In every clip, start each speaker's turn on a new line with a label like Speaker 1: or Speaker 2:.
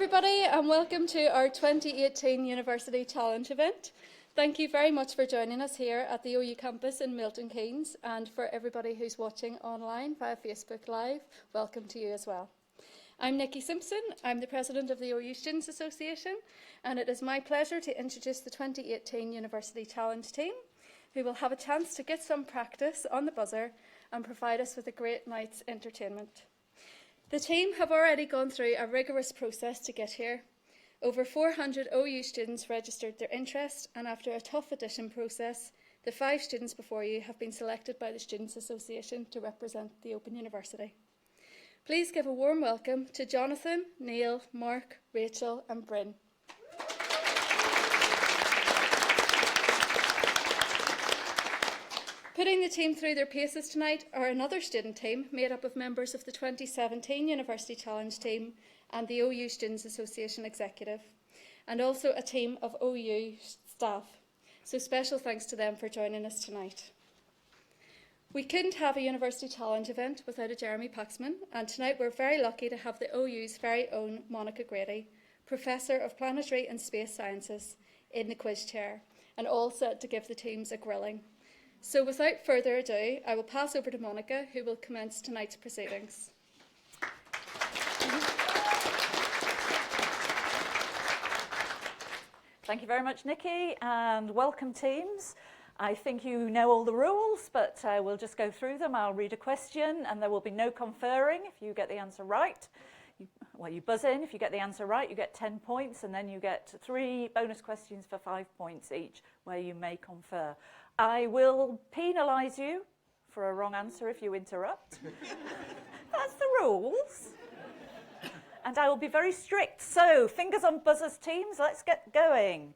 Speaker 1: everybody, and welcome to our 2018 University Challenge event. Thank you very much for joining us here at the OU campus in Milton Keynes, and for everybody who's watching online via Facebook Live, welcome to you as well. I'm Nikki Simpson, I'm the President of the OU Students Association, and it is my pleasure to introduce the 2018 University Challenge team, who will have a chance to get some practice on the buzzer and provide us with a great night's entertainment. The team have already gone through a rigorous process to get here. Over 400 OU students registered their interest, and after a tough audition process, the 5 students before you have been selected by the Students' Association to represent the Open University. Please give a warm welcome to Jonathan, Neil, Mark, Rachel and Bryn. Putting the team through their paces tonight are another student team made up of members of the 2017 University Challenge team and the OU Students Association Executive, and also a team of OU staff. So special thanks to them for joining us tonight. We couldn't have a University Challenge event without a Jeremy Paxman, and tonight we're very lucky to have the OU's very own Monica Grady, Professor of Planetary and Space Sciences, in the quiz chair, and all set to give the teams a grilling. So without further ado, I will pass over to Monica, who will commence tonight's proceedings.
Speaker 2: Thank you very much, Nikki, and welcome, teams. I think you know all the rules, but we'll just go through them. I'll read a question, and there will be no conferring if you get the answer right. You buzz in. If you get the answer right, you get 10 points, and then you get 3 bonus questions for 5 points each, where you may confer. I will penalise you for a wrong answer if you interrupt. That's the rules. And I will be very strict. So, fingers on buzzers, teams. Let's get going.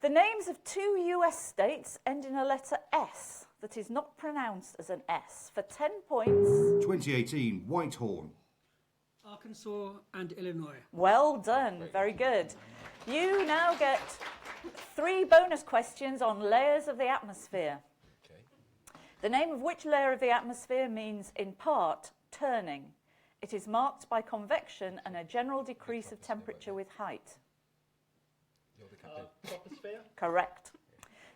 Speaker 2: The names of 2 US states end in a letter S that is not pronounced as an S. For 10 points.
Speaker 3: 2018, Whitehorn.
Speaker 4: Arkansas and Illinois.
Speaker 2: Well done. Very good. You now get 3 bonus questions on layers of the atmosphere.
Speaker 5: Okay.
Speaker 2: The name of which layer of the atmosphere means, in part, turning. It is marked by convection and a general decrease of temperature with height.
Speaker 5: You're the captain.
Speaker 4: Troposphere.
Speaker 2: Correct.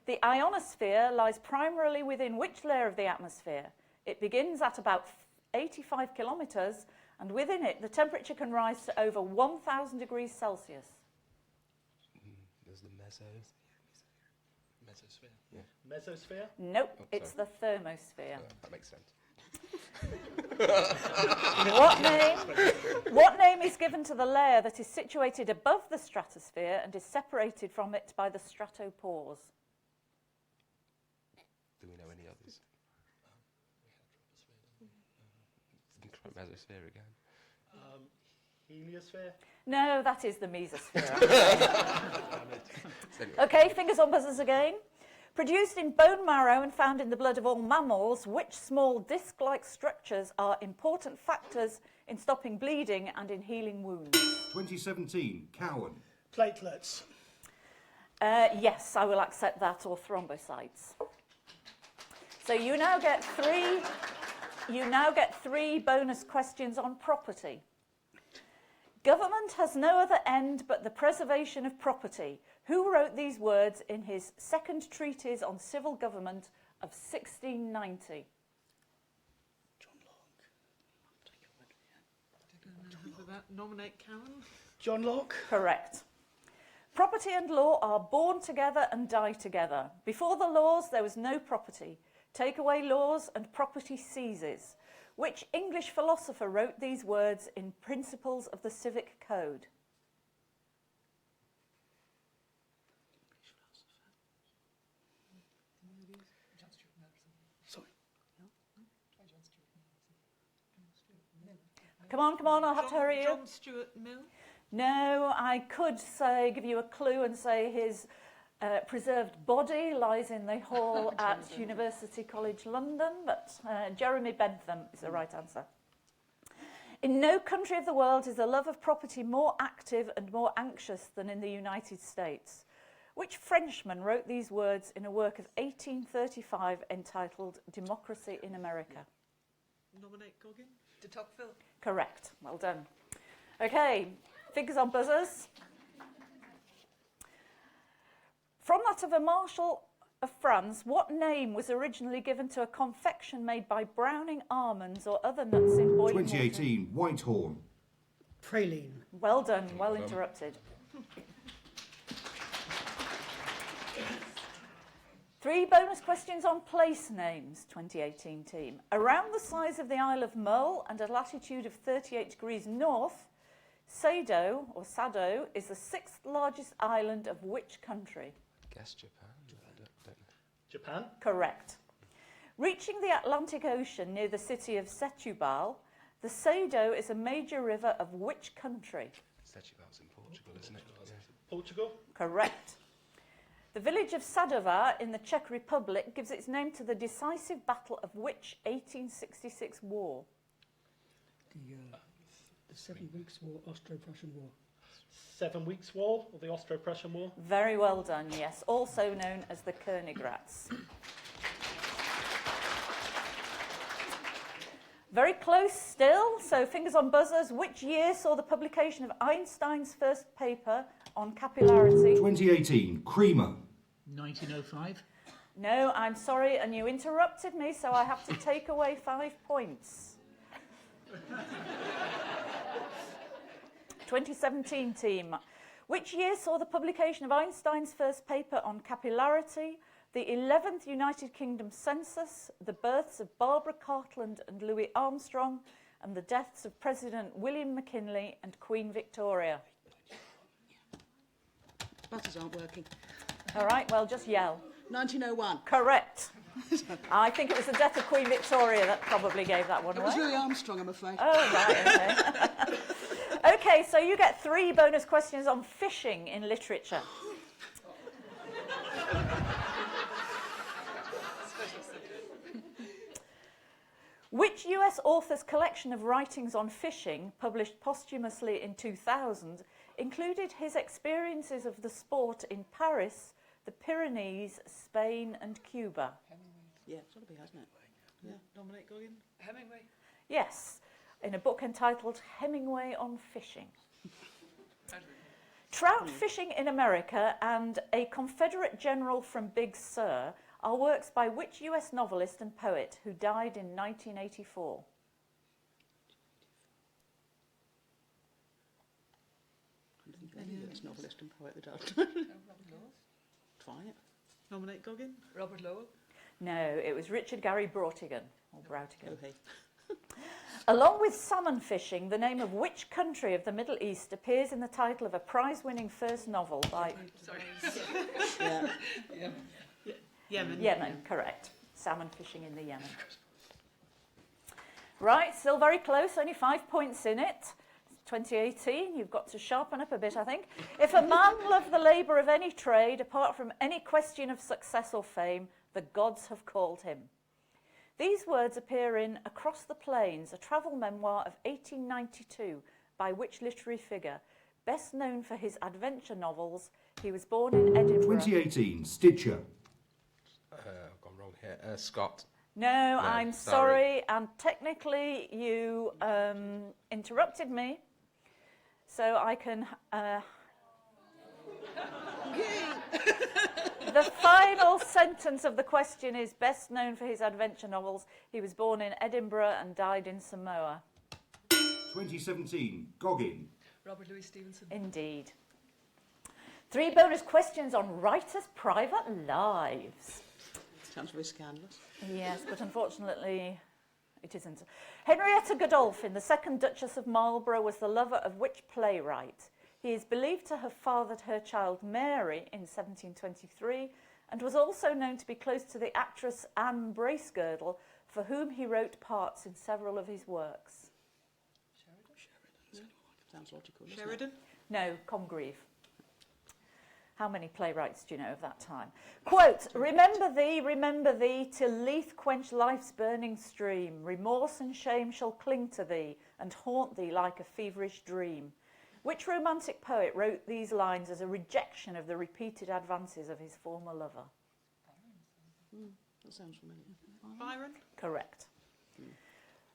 Speaker 2: The ionosphere lies primarily within which layer of the atmosphere? It begins at about 85 kilometres, and within it the temperature can rise to over 1,000 degrees Celsius.
Speaker 5: There's the mesosphere. Yeah.
Speaker 4: Mesosphere.
Speaker 2: Nope,
Speaker 5: Oh,
Speaker 2: it's the thermosphere.
Speaker 5: That makes sense.
Speaker 2: What name is given to the layer that is situated above the stratosphere and is separated from it by the stratopores?
Speaker 5: Do we know any others? Mesosphere again.
Speaker 4: Heliosphere.
Speaker 2: No, that is the mesosphere. Okay, fingers on buzzers again. Produced in bone marrow and found in the blood of all mammals, which small disc-like structures are important factors in stopping bleeding and in healing wounds?
Speaker 3: 2017, Cowan.
Speaker 4: Platelets.
Speaker 2: Yes, I will accept that, or thrombocytes. So you now get 3 bonus questions on property. Government has no other end but the preservation of property. Who wrote these words in his second treatise on civil government of 1690?
Speaker 4: John Locke.
Speaker 6: For that, nominate Karen.
Speaker 4: John Locke.
Speaker 2: Correct. Property and law are born together and die together. Before the laws, there was no property. Take away laws and property ceases. Which English philosopher wrote these words in Principles of the Civic Code?
Speaker 4: Sorry.
Speaker 2: Come on, I'll have to hurry you.
Speaker 6: John Stuart Mill.
Speaker 2: No, I could give you a clue and say his preserved body lies in the hall at University College London, but Jeremy Bentham is the right answer. In no country of the world is the love of property more active and more anxious than in the United States. Which Frenchman wrote these words in a work of 1835 entitled Democracy in America?
Speaker 6: Nominate Goggin. De Tocqueville.
Speaker 2: Correct. Well done. Okay, Fingers on buzzers. From that of a Marshal of France, what name was originally given to a confection made by browning almonds or other nuts in boiling water?
Speaker 3: 2018, Whitehorn.
Speaker 4: Praline.
Speaker 2: Well done, well interrupted. 3 bonus questions on place names, 2018 team. Around the size of the Isle of Mull and a latitude of 38 degrees north, Sado, or Sado, is the 6th largest island of which country?
Speaker 5: Guess Japan. I don't know.
Speaker 4: Japan.
Speaker 2: Correct. Reaching the Atlantic Ocean near the city of Setúbal, the Sado is a major river of which country?
Speaker 5: Setúbal's in Portugal, isn't it? Yeah.
Speaker 4: Portugal.
Speaker 2: Correct. The village of Sadowa in the Czech Republic gives its name to the decisive battle of which 1866 war?
Speaker 7: The 7 Weeks War, Austro-Prussian War.
Speaker 4: 7 Weeks War, or the Austro-Prussian War.
Speaker 2: Very well done, yes. Also known as the Königgrätz. Very close still, so fingers on buzzers. Which year saw the publication of Einstein's first paper on capillarity?
Speaker 3: 2018, Creamer.
Speaker 7: 1905.
Speaker 2: No, I'm sorry, and you interrupted me, so I have to take away 5 points. 2017 team. Which year saw the publication of Einstein's first paper on capillarity, the 11th United Kingdom census, the births of Barbara Cartland and Louis Armstrong, and the deaths of President William McKinley and Queen Victoria?
Speaker 8: Butters aren't working.
Speaker 2: All right, well, just yell.
Speaker 8: 1901.
Speaker 2: Correct. I think it was the death of Queen Victoria that probably gave that one
Speaker 8: It
Speaker 2: away.
Speaker 8: was Louis Armstrong, I'm afraid.
Speaker 2: Oh, right, okay. Okay, so you get 3 bonus questions on fishing in literature. Which US author's collection of writings on fishing, published posthumously in 2000, included his experiences of the sport in Paris, the Pyrenees, Spain and Cuba?
Speaker 8: Yeah, it's got to be, hasn't it? Yeah.
Speaker 6: Nominate Goggin. Hemingway.
Speaker 2: Yes, in a book entitled Hemingway on Fishing. Trout Fishing in America and A Confederate General from Big Sur are works by which US novelist and poet who died in 1984?
Speaker 8: I don't think any US novelist and poet that died. Try it.
Speaker 6: Nominate Goggin.
Speaker 7: Robert Lowell.
Speaker 2: No, it was Richard Gary Brautigan, or Brautigan.
Speaker 8: Oh, hey.
Speaker 2: Along with salmon fishing, the name of which country of the Middle East appears in the title of a prize-winning first novel by...
Speaker 6: Sorry.
Speaker 8: Yeah.
Speaker 6: Yemen.
Speaker 2: Yemen, correct. Salmon fishing in the Yemen. Right, still very close, only 5 points in it. 2018, you've got to sharpen up a bit, I think. If a man loved the labour of any trade, apart from any question of success or fame, the gods have called him. These words appear in Across the Plains, a travel memoir of 1892 by which literary figure? Best known for his adventure novels, he was born in Edinburgh.
Speaker 3: 2018, Stitcher.
Speaker 5: I've gone wrong here. Scott.
Speaker 2: No, I'm
Speaker 5: sorry.
Speaker 2: sorry, and technically you interrupted me, so I can... The final sentence of the question is best known for his adventure novels. He was born in Edinburgh and died in Samoa.
Speaker 3: 2017, Goggin.
Speaker 7: Robert Louis Stevenson.
Speaker 2: Indeed. 3 bonus questions on writers' private lives.
Speaker 8: Sounds very scandalous.
Speaker 2: Yes, but unfortunately it isn't. Henrietta Godolphin, the second Duchess of Marlborough, was the lover of which playwright? He is believed to have fathered her child Mary in 1723 and was also known to be close to the actress Anne Bracegirdle, for whom he wrote parts in several of his works.
Speaker 8: Sounds logical, doesn't it?
Speaker 6: Sheridan.
Speaker 2: No, Congreve. How many playwrights do you know of that time? Quote, remember thee, till Lethe quench life's burning stream. Remorse and shame shall cling to thee and haunt thee like a feverish dream. Which romantic poet wrote these lines as a rejection of the repeated advances of his former lover?
Speaker 8: That sounds familiar.
Speaker 6: Byron.
Speaker 2: Correct.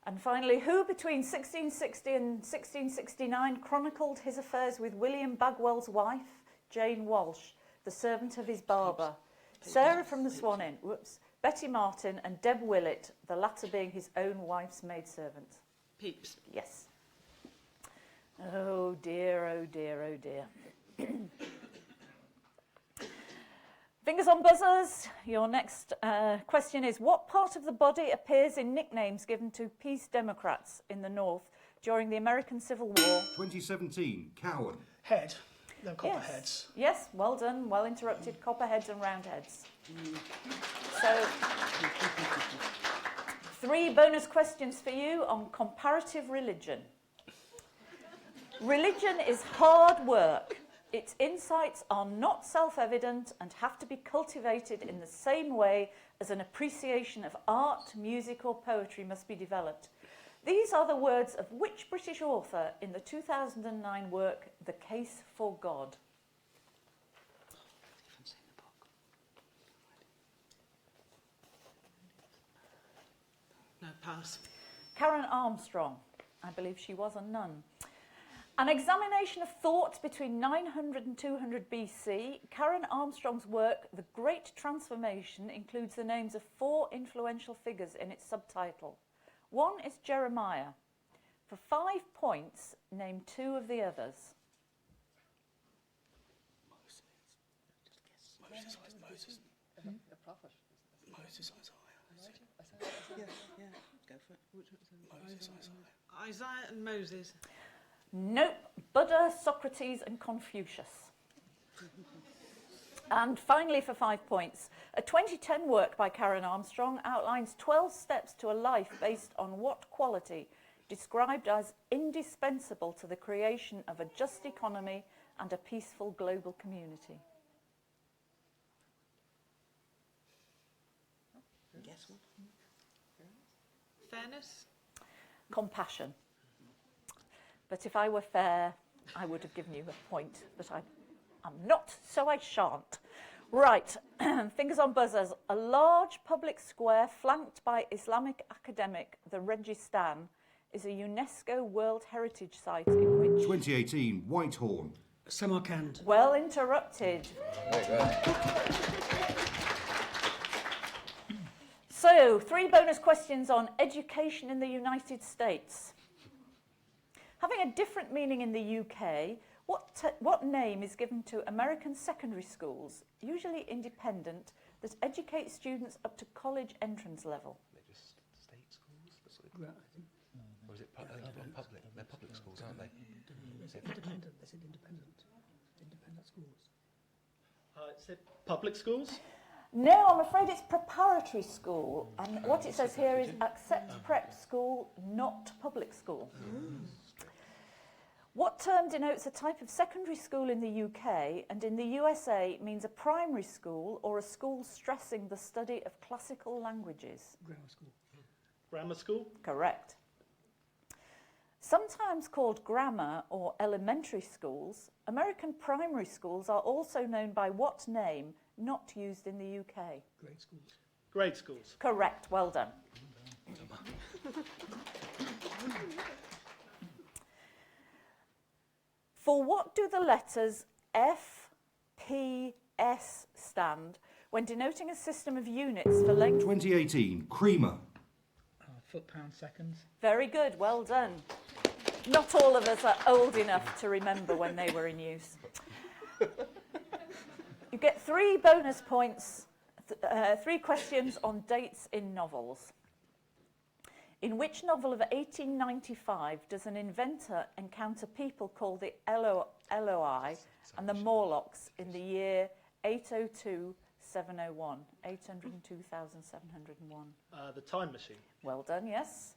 Speaker 2: And finally, who between 1660 and 1669 chronicled his affairs with William Bagwell's wife, Jane Walsh, the servant of his barber? Sarah from the Swan Inn, Betty Martin and Deb Willett, the latter being his own wife's maidservant.
Speaker 6: Pepys.
Speaker 2: Yes. Oh dear, oh dear, oh dear. Fingers on buzzers. Your next question is, what part of the body appears in nicknames given to peace Democrats in the North during the American Civil War?
Speaker 3: 2017, Cowan.
Speaker 4: Head. No copperheads.
Speaker 2: Yes, well done. Well interrupted. Copperheads and roundheads. So, 3 bonus questions for you on comparative religion. Religion is hard work. Its insights are not self-evident and have to be cultivated in the same way as an appreciation of art, music or poetry must be developed. These are the words of which British author in the 2009 work, The Case for God?
Speaker 6: No, pass.
Speaker 2: Karen Armstrong. I believe she was a nun. An examination of thought between 900 and 200 BC, Karen Armstrong's work, The Great Transformation, includes the names of 4 influential figures in its subtitle. One is Jeremiah. For 5 points, name 2 of the others.
Speaker 8: Moses. The prophet. Moses, Isaiah. Yeah, go for it. Moses, Isaiah.
Speaker 6: Isaiah and Moses.
Speaker 2: Nope, Buddha, Socrates and Confucius. And finally, for 5 points, a 2010 work by Karen Armstrong outlines 12 steps to a life based on what quality described as indispensable to the creation of a just economy and a peaceful global community.
Speaker 8: Guess what?
Speaker 6: Fairness.
Speaker 2: Compassion. But if I were fair, I would have given you a point, but I'm not, so I shan't. Right, fingers on buzzers. A large public square flanked by Islamic academic, the Registan, is a UNESCO World Heritage Site in which...
Speaker 3: 2018, Whitehorn.
Speaker 7: Samarkand.
Speaker 2: Well interrupted. So, 3 bonus questions on education in the United States. Having a different meaning in the UK, what name is given to American secondary schools, usually independent, that educate students up to college entrance level?
Speaker 5: They're just state schools? Or is it public? They're public schools, aren't they?
Speaker 7: Is it independent? They said independent. Independent schools.
Speaker 4: Is it public schools?
Speaker 2: No, I'm afraid it's preparatory school. And what it says here is accept prep school, not public school. What term denotes a type of secondary school in the UK and in the USA means a primary school or a school stressing the study of classical languages?
Speaker 7: Grammar school.
Speaker 4: Grammar school?
Speaker 2: Correct. Sometimes called grammar or elementary schools, American primary schools are also known by what name not used in the UK?
Speaker 7: Grade schools.
Speaker 4: Grade schools.
Speaker 2: Correct, well done. For what do the letters F, P, S stand when denoting a system of units for length?
Speaker 3: 2018, Creamer.
Speaker 7: Foot pound seconds.
Speaker 2: Very good, well done. Not all of us are old enough to remember when they were in use. You get 3 bonus points, 3 questions on dates in novels. In which novel of 1895 does an inventor encounter people called the Eloi and the Morlocks in the year 802,701? 802,701.
Speaker 4: The Time Machine.
Speaker 2: Well done, yes.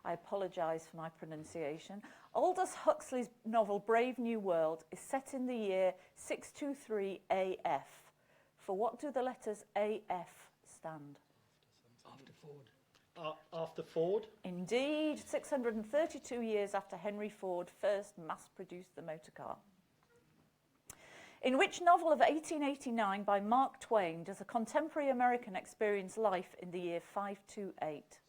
Speaker 2: I apologise for my pronunciation. Aldous Huxley's novel Brave New World is set in the year 623 AF. For what do the letters AF stand?
Speaker 7: After Ford.
Speaker 4: After Ford.
Speaker 2: Indeed, 632 years after Henry Ford first mass-produced the motor car. In which novel of 1889 by Mark Twain does a contemporary American experience life in the year 528?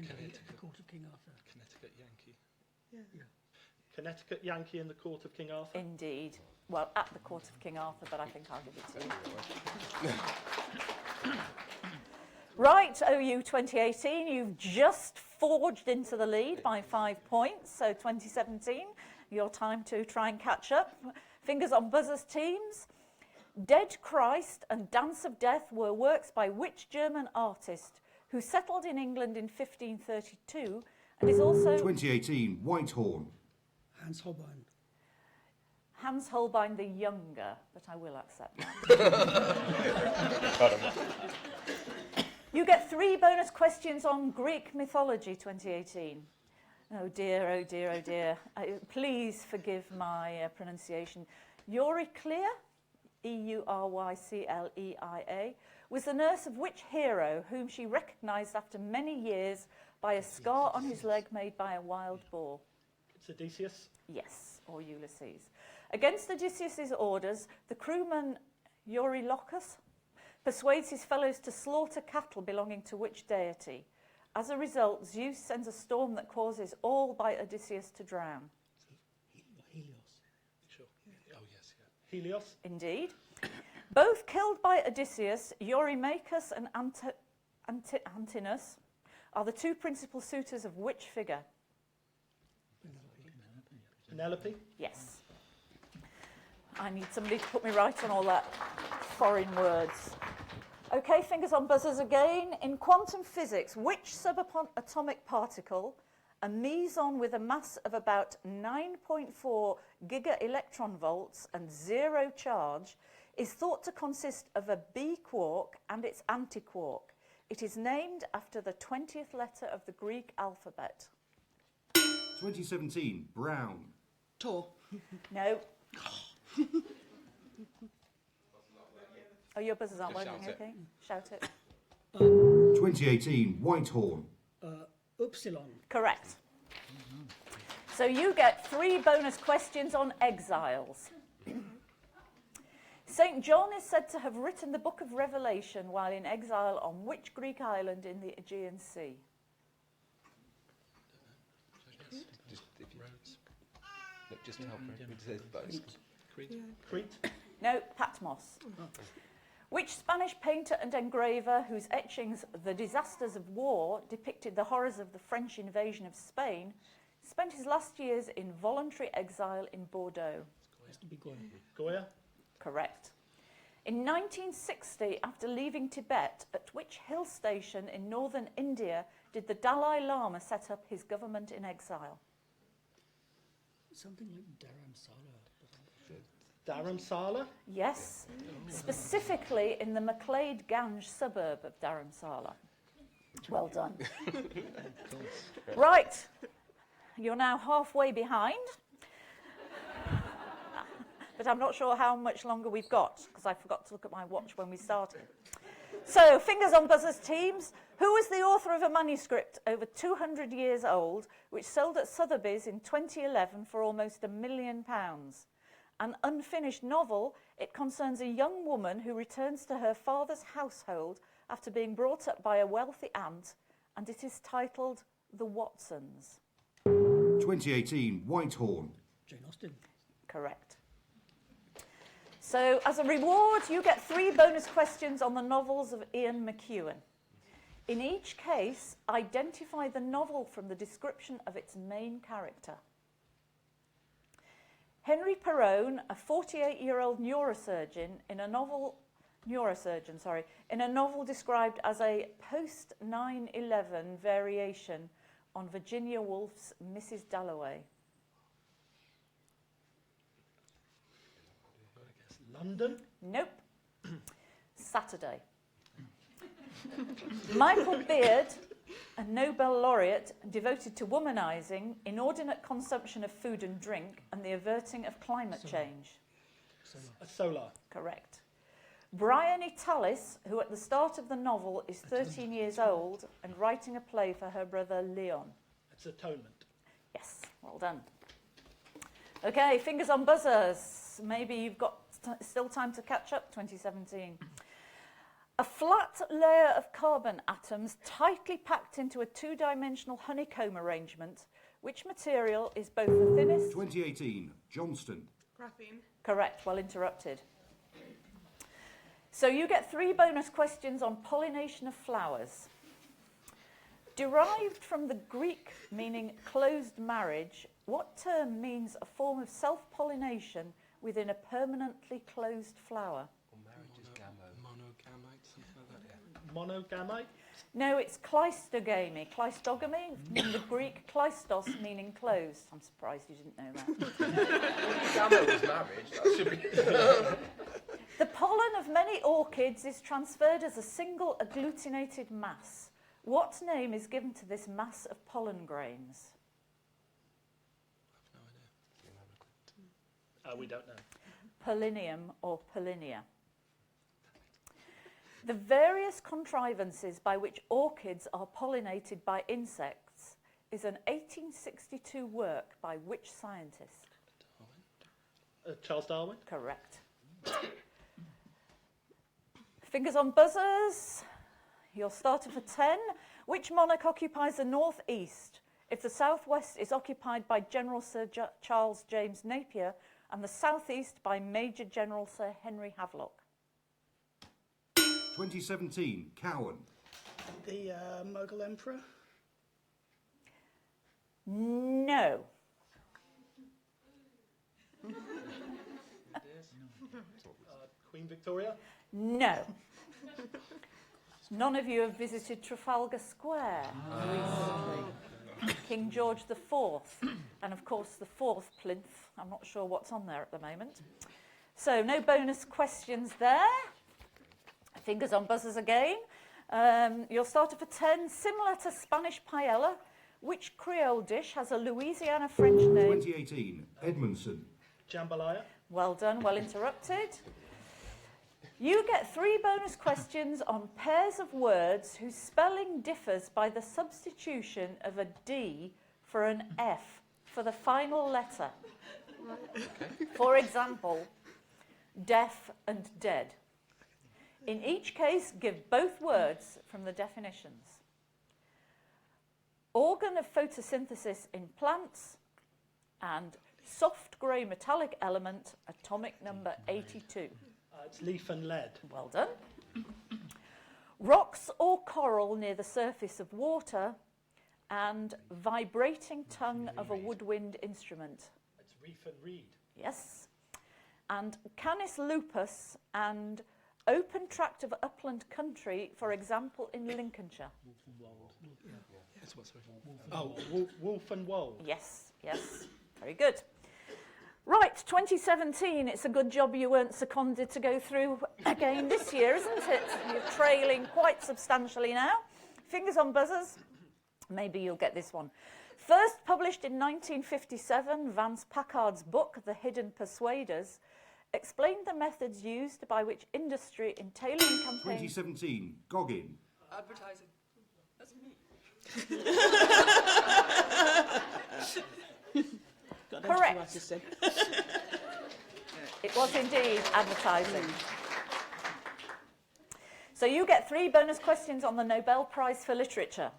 Speaker 7: the court of King Arthur.
Speaker 5: Connecticut Yankee.
Speaker 8: Yeah.
Speaker 4: Connecticut Yankee in the court of King Arthur.
Speaker 2: Indeed. Well, at the court of King Arthur, but I think I'll give it to you. Right, OU 2018, you've just forged into the lead by 5 points. So 2017, your time to try and catch up. Fingers on buzzers, teams. Dead Christ and Dance of Death were works by which German artist who settled in England in 1532 and is also...
Speaker 3: 2018 Whitehorn.
Speaker 7: Hans Holbein.
Speaker 2: Hans Holbein the Younger, but I will accept that. You get 3 bonus questions on Greek mythology 2018. Oh dear, oh dear, oh dear. Please forgive my pronunciation. Euryclea, Eurycleia, was the nurse of which hero whom she recognised after many years by a scar on his leg made by a wild boar?
Speaker 4: It's Odysseus.
Speaker 2: Yes, or Ulysses. Against Odysseus' orders, the crewman Eurylochus persuades his fellows to slaughter cattle belonging to which deity? As a result, Zeus sends a storm that causes all by Odysseus to drown.
Speaker 7: Helios.
Speaker 4: Sure.
Speaker 5: Oh, yes, yeah.
Speaker 4: Helios.
Speaker 2: Indeed. Both killed by Odysseus, Eurymachus and Antinous are the 2 principal suitors of which figure?
Speaker 4: Penelope.
Speaker 2: Yes. I need somebody to put me right on all that foreign words. Okay, fingers on buzzers again. In quantum physics, which subatomic particle, a meson with a mass of about 9.4 giga-electron volts and 0 charge, is thought to consist of a B quark and its antiquark? It is named after the 20th letter of the Greek alphabet.
Speaker 3: 2017 Brown.
Speaker 8: Tor.
Speaker 2: No. Oh, your buzzers aren't
Speaker 5: Just
Speaker 2: working,
Speaker 5: shout it.
Speaker 2: okay? Shout it.
Speaker 3: 2018 Whitehorn.
Speaker 7: Upsilon.
Speaker 2: Correct. So you get 3 bonus questions on exiles. St. John is said to have written the book of Revelation while in exile on which Greek island in the Aegean Sea?
Speaker 5: Just if you, look, just to help her. It says both.
Speaker 4: Crete.
Speaker 2: No, Patmos. Which Spanish painter and engraver whose etchings The Disasters of War depicted the horrors of the French invasion of Spain spent his last years in voluntary exile in Bordeaux?
Speaker 7: Has to be Goya.
Speaker 4: Goya.
Speaker 2: Correct. In 1960, after leaving Tibet, at which hill station in northern India did the Dalai Lama set up his government in exile?
Speaker 7: Something like Dharamsala.
Speaker 4: Dharamsala.
Speaker 2: Yes, specifically in the Macleod Ganj suburb of Dharamsala. Well done. Right, you're now halfway behind. But I'm not sure how much longer we've got, because I forgot to look at my watch when we started. So, fingers on buzzers, teams. Who was the author of a manuscript over 200 years old, which sold at Sotheby's in 2011 for almost £1 million? An unfinished novel, it concerns a young woman who returns to her father's household after being brought up by a wealthy aunt, and it is titled The Watsons.
Speaker 3: 2018 Whitehorn.
Speaker 7: Jane Austen.
Speaker 2: Correct. So, as a reward, you get 3 bonus questions on the novels of Ian McEwan. In each case, identify the novel from the description of its main character. Henry Perrone, a 48-year-old neurosurgeon in a novel described as a post-9/11 variation on Virginia Woolf's Mrs. Dalloway.
Speaker 4: London.
Speaker 2: Nope. Saturday. Michael Beard, a Nobel laureate devoted to womanizing, inordinate consumption of food and drink, and the averting of climate change.
Speaker 4: Solar.
Speaker 2: Correct. Bryony Tallis, who at the start of the novel is 13 years old and writing a play for her brother Leon.
Speaker 4: It's Atonement.
Speaker 2: Yes, well done. Okay, fingers on buzzers. Maybe you've got still time to catch up, 2017. A flat layer of carbon atoms tightly packed into a two-dimensional honeycomb arrangement. Which material is both the thinnest...
Speaker 3: 2018, Johnston.
Speaker 6: Graphene.
Speaker 2: Correct, well interrupted. So you get 3 bonus questions on pollination of flowers. Derived from the Greek meaning closed marriage, what term means a form of self-pollination within a permanently closed flower?
Speaker 5: Well, marriage is gamo.
Speaker 9: Monogamite, something like that.
Speaker 4: Monogamite.
Speaker 2: No, it's cleistogamy. Cleistogamy, from the Greek kleistos, meaning closed. I'm surprised you didn't know that.
Speaker 5: Gamo was marriage. That should be.
Speaker 2: The pollen of many orchids is transferred as a single agglutinated mass. What name is given to this mass of pollen grains?
Speaker 9: I have no idea.
Speaker 4: We don't know.
Speaker 2: Pollinium or pollinia. The various contrivances by which orchids are pollinated by insects is an 1862 work by which scientist?
Speaker 4: Charles Darwin.
Speaker 2: Correct. Fingers on buzzers. Your starter for 10. Which monarch occupies the northeast if the southwest is occupied by General Sir Charles James Napier and the southeast by Major General Sir Henry Havelock?
Speaker 3: 2017, Cowan.
Speaker 8: The Mughal Emperor.
Speaker 2: No.
Speaker 4: Queen Victoria.
Speaker 2: No. None of you have visited Trafalgar Square recently. King George IV, and of course the 4th plinth. I'm not sure what's on there at the moment. So no bonus questions there. Fingers on buzzers again. Your starter for 10, similar to Spanish paella. Which Creole dish has a Louisiana French name?
Speaker 3: 2018, Edmondson.
Speaker 4: Jambalaya.
Speaker 2: Well done, well interrupted. You get 3 bonus questions on pairs of words whose spelling differs by the substitution of a D for an F for the final letter. For example, deaf and dead. In each case, give both words from the definitions. Organ of photosynthesis in plants and soft grey metallic element, atomic number 82.
Speaker 4: It's leaf and lead.
Speaker 2: Well done. Rocks or coral near the surface of water and vibrating tongue of a woodwind instrument.
Speaker 4: It's reef and reed.
Speaker 2: Yes. And canis lupus and open tract of upland country, for example, in Lincolnshire.
Speaker 9: Yes, what's
Speaker 4: Wolf and wold.
Speaker 2: Yes, yes. Very good. Right, 2017. It's a good job you weren't seconded to go through again this year, isn't it? You're trailing quite substantially now. Fingers on buzzers. Maybe you'll get this one. First published in 1957, Vance Packard's book, The Hidden Persuaders, explained the methods used by which industry in tailoring campaigns...
Speaker 3: 2017, Goggin.
Speaker 5: Advertising. That's me.
Speaker 2: Correct. It was indeed advertising. So you get 3 bonus questions on the Nobel Prize for Literature.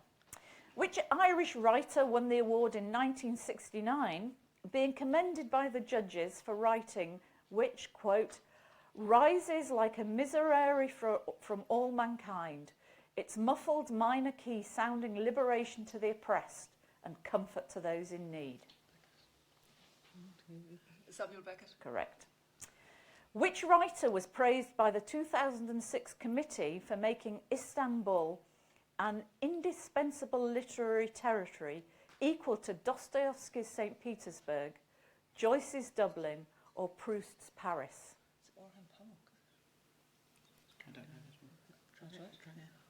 Speaker 2: Which Irish writer won the award in 1969, being commended by the judges for writing which, quote, rises like a miserere from all mankind, its muffled minor key sounding liberation to the oppressed and comfort to those in need?
Speaker 5: Samuel Beckett.
Speaker 2: Correct. Which writer was praised by the 2006 committee for making Istanbul an indispensable literary territory equal to Dostoevsky's St. Petersburg, Joyce's Dublin, or Proust's Paris?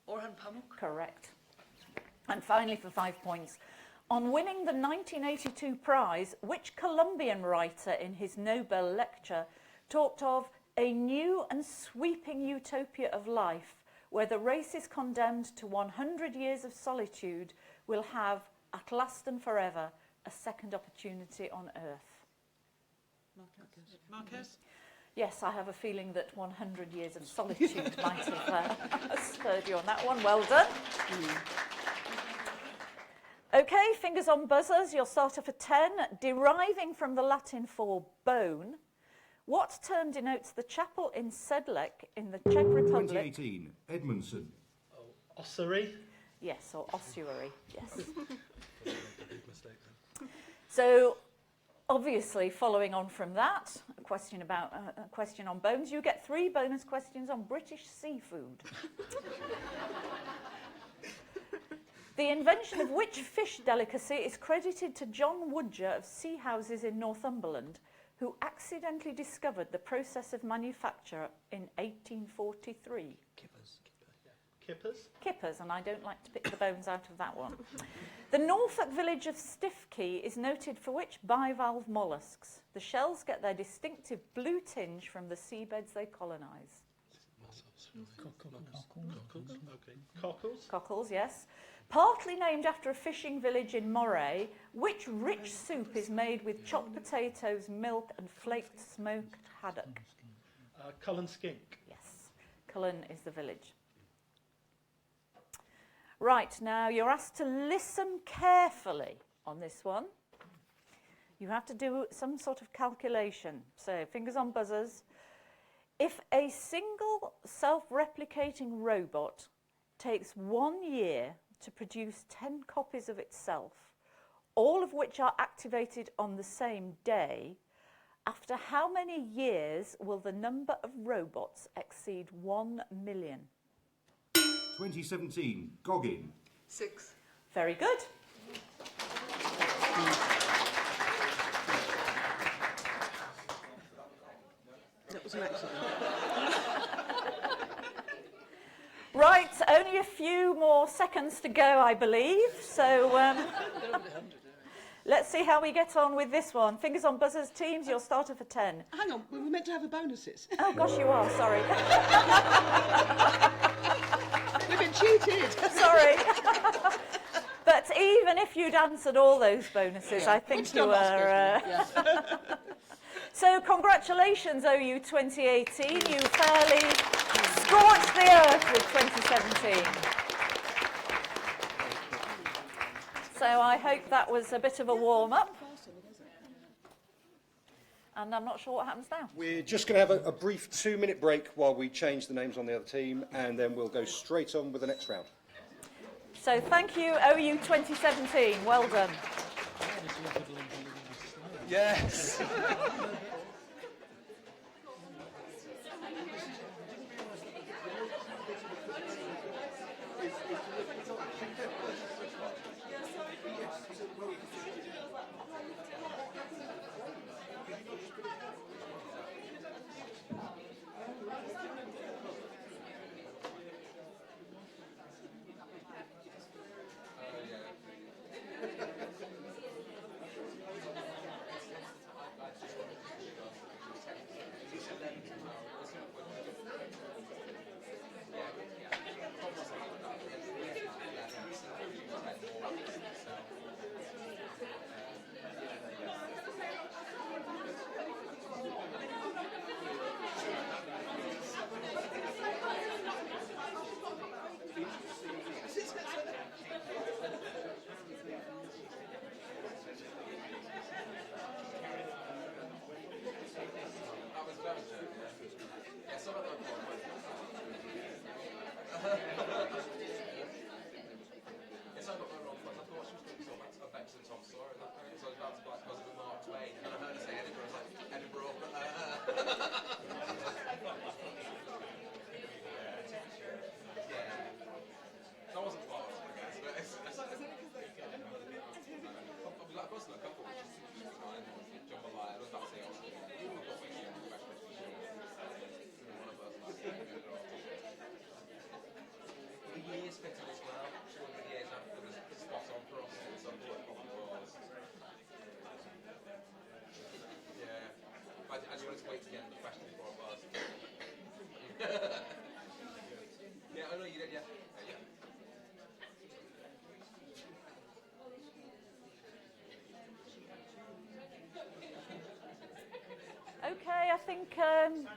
Speaker 5: Orhan Pamuk.
Speaker 2: Correct. And finally, for 5 points, on winning the 1982 prize, which Colombian writer in his Nobel lecture talked of a new and sweeping utopia of life where the race is condemned to 100 years of solitude will have, at last and forever, a second opportunity on earth?
Speaker 6: Marquez.
Speaker 2: Yes, I have a feeling that 100 years of solitude might have spurred you on that one. Well done. Okay, fingers on buzzers. You'll start off for 10. Deriving from the Latin for bone, what term denotes the chapel in Sedlec in the Czech Republic?
Speaker 3: 2018, Edmondson.
Speaker 4: Ossuary.
Speaker 2: Yes, or ossuary, yes.
Speaker 5: A big mistake then.
Speaker 2: So, obviously, following on from that, a question on bones. You get 3 bonus questions on British seafood. The invention of which fish delicacy is credited to John Woodger of Sea Houses in Northumberland, who accidentally discovered the process of manufacture in 1843?
Speaker 5: Kippers.
Speaker 4: Kippers.
Speaker 2: Kippers, and I don't like to pick the bones out of that one. The Norfolk village of Stiffkey is noted for which bivalve molluscs? The shells get their distinctive blue tinge from the seabeds they colonise.
Speaker 4: Okay. Cockles.
Speaker 2: Cockles, yes. Partly named after a fishing village in Moray, which rich soup is made with chopped potatoes, milk and flaked smoked haddock?
Speaker 4: Cullen skink.
Speaker 2: Yes, Cullen is the village. Right, now you're asked to listen carefully on this one. You have to do some sort of calculation. So, fingers on buzzers. If a single self-replicating robot takes 1 year to produce 10 copies of itself, all of which are activated on the same day, after how many years will the number of robots exceed 1 million?
Speaker 3: 2017, Goggin.
Speaker 6: 6.
Speaker 2: Very good.
Speaker 8: That was an accident.
Speaker 2: Right, only a few more seconds to go, I believe. So let's see how we get on with this one. Fingers on buzzers, teams, you'll start off for 10.
Speaker 8: Hang on, we were meant to have the bonuses.
Speaker 2: Oh, gosh, you are, sorry.
Speaker 8: We've been cheated.
Speaker 2: Sorry. But even if you'd answered all those bonuses, I think you were... So congratulations, OU 2018. You fairly scorched the earth with 2017. So I hope that was a bit of a warm-up. And I'm not sure what happens now.
Speaker 10: We're just going to have a brief 2-minute break while we change the names on the other team, and then we'll go straight on with the next round.
Speaker 2: So thank you, OU 2017. Well done.
Speaker 5: Yes.